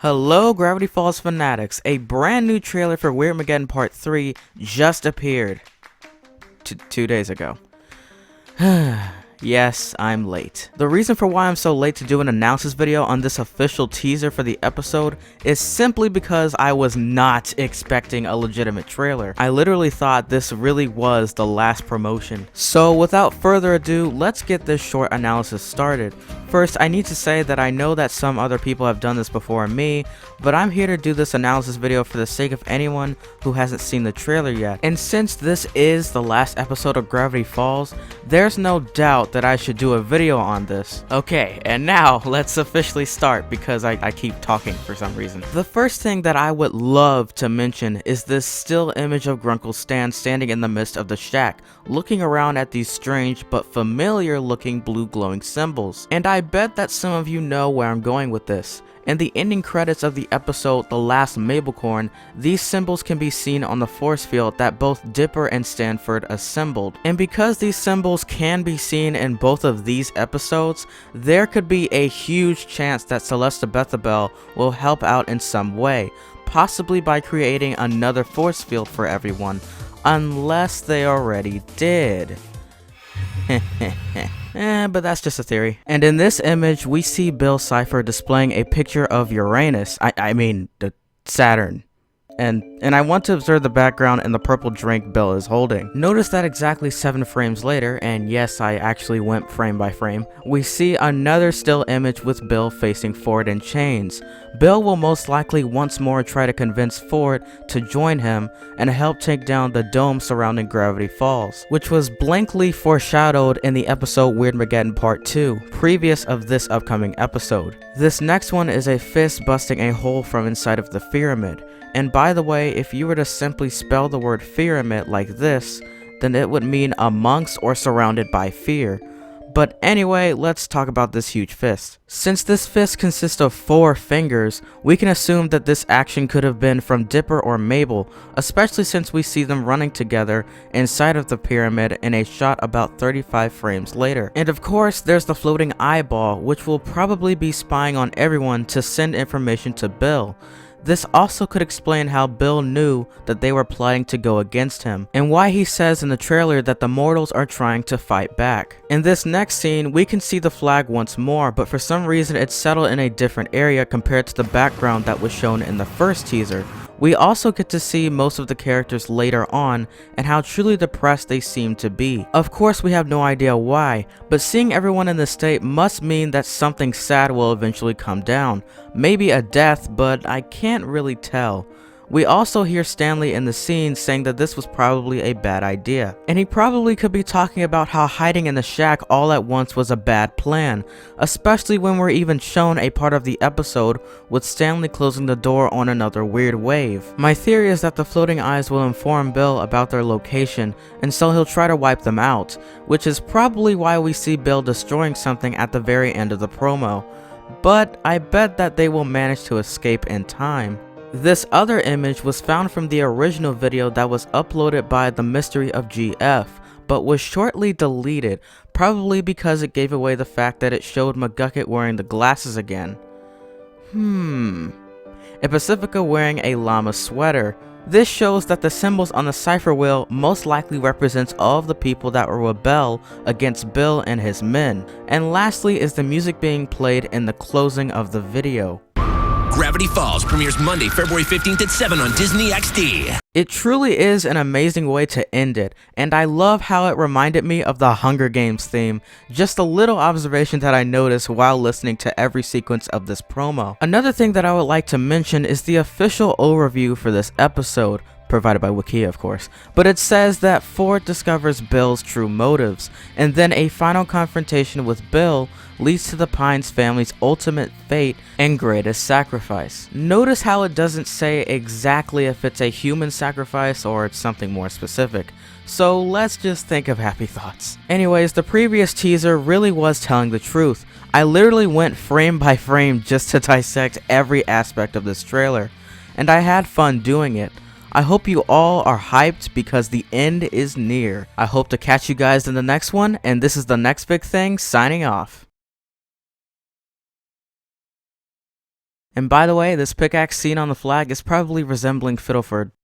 Hello Gravity Falls fanatics, a brand new trailer for Weirdmaggedon Part 3 just appeared 2 days ago. Yes, I'm late. The reason for why I'm so late to do an analysis video on this official teaser for the episode is simply because I was not expecting a legitimate trailer. I literally thought this really was the last promotion. So without further ado, let's get this short analysis started. First, I need to say that I know that some other people have done this before me, but I'm here to do this analysis video for the sake of anyone who hasn't seen the trailer yet. And since this is the last episode of Gravity Falls, there's no doubt that I should do a video on this. Okay, and now let's officially start because I keep talking for some reason. The first thing that I would love to mention is this still image of Grunkle Stan standing in the midst of the shack, looking around at these strange but familiar looking blue glowing symbols. And I bet that some of you know where I'm going with this. In the ending credits of the episode The Last Mabelcorn, these symbols can be seen on the force field that both Dipper and Stanford assembled. And because these symbols can be seen in both of these episodes, there could be a huge chance that Celesta Bethabel will help out in some way, possibly by creating another force field for everyone, unless they already did. But that's just a theory. And in this image, we see Bill Cipher displaying a picture of Uranus. I mean, the Saturn. And I want to observe the background and the purple drink Bill is holding. Notice that exactly 7 frames later, and yes, I actually went frame by frame, we see another still image with Bill facing Ford in chains. Bill will most likely once more try to convince Ford to join him and help take down the dome surrounding Gravity Falls, which was blankly foreshadowed in the episode Weirdmaggedon Part 2, previous of this upcoming episode. This next one is a fist busting a hole from inside of the pyramid. And by the way, if you were to simply spell the word pyramid like this, then it would mean amongst or surrounded by fear. But anyway, let's talk about this huge fist. Since this fist consists of 4 fingers, we can assume that this action could have been from Dipper or Mabel, especially since we see them running together inside of the pyramid in a shot about 35 frames later. And of course, there's the floating eyeball, which will probably be spying on everyone to send information to Bill. This also could explain how Bill knew that they were plotting to go against him, and why he says in the trailer that the mortals are trying to fight back. In this next scene, we can see the flag once more, but for some reason it's settled in a different area compared to the background that was shown in the first teaser. We also get to see most of the characters later on and how truly depressed they seem to be. Of course, we have no idea why, but seeing everyone in this state must mean that something sad will eventually come down. Maybe a death, but I can't really tell. We also hear Stanley in the scene saying that this was probably a bad idea. And he probably could be talking about how hiding in the shack all at once was a bad plan, especially when we're even shown a part of the episode with Stanley closing the door on another weird wave. My theory is that the floating eyes will inform Bill about their location, and so he'll try to wipe them out, which is probably why we see Bill destroying something at the very end of the promo. But I bet that they will manage to escape in time. This other image was found from the original video that was uploaded by The Mystery of GF, but was shortly deleted, probably because it gave away the fact that it showed McGucket wearing the glasses again. And Pacifica wearing a llama sweater. This shows that the symbols on the cipher wheel most likely represents all of the people that will rebel against Bill and his men. And lastly is the music being played in the closing of the video. Gravity Falls premieres Monday, February 15th at 7 on Disney XD. It truly is an amazing way to end it, and I love how it reminded me of the Hunger Games theme. Just a little observation that I noticed while listening to every sequence of this promo. Another thing that I would like to mention is the official overview for this episode, provided by Wikia of course, but it says that Ford discovers Bill's true motives, and then a final confrontation with Bill leads to the Pines family's ultimate fate and greatest sacrifice. Notice how it doesn't say exactly if it's a human sacrifice or it's something more specific, so let's just think of happy thoughts. Anyways, the previous teaser really was telling the truth. I literally went frame by frame just to dissect every aspect of this trailer, and I had fun doing it. I hope you all are hyped because the end is near. I hope to catch you guys in the next one, and this is the next big thing signing off. And by the way, this pickaxe seen on the flag is probably resembling Fiddleford.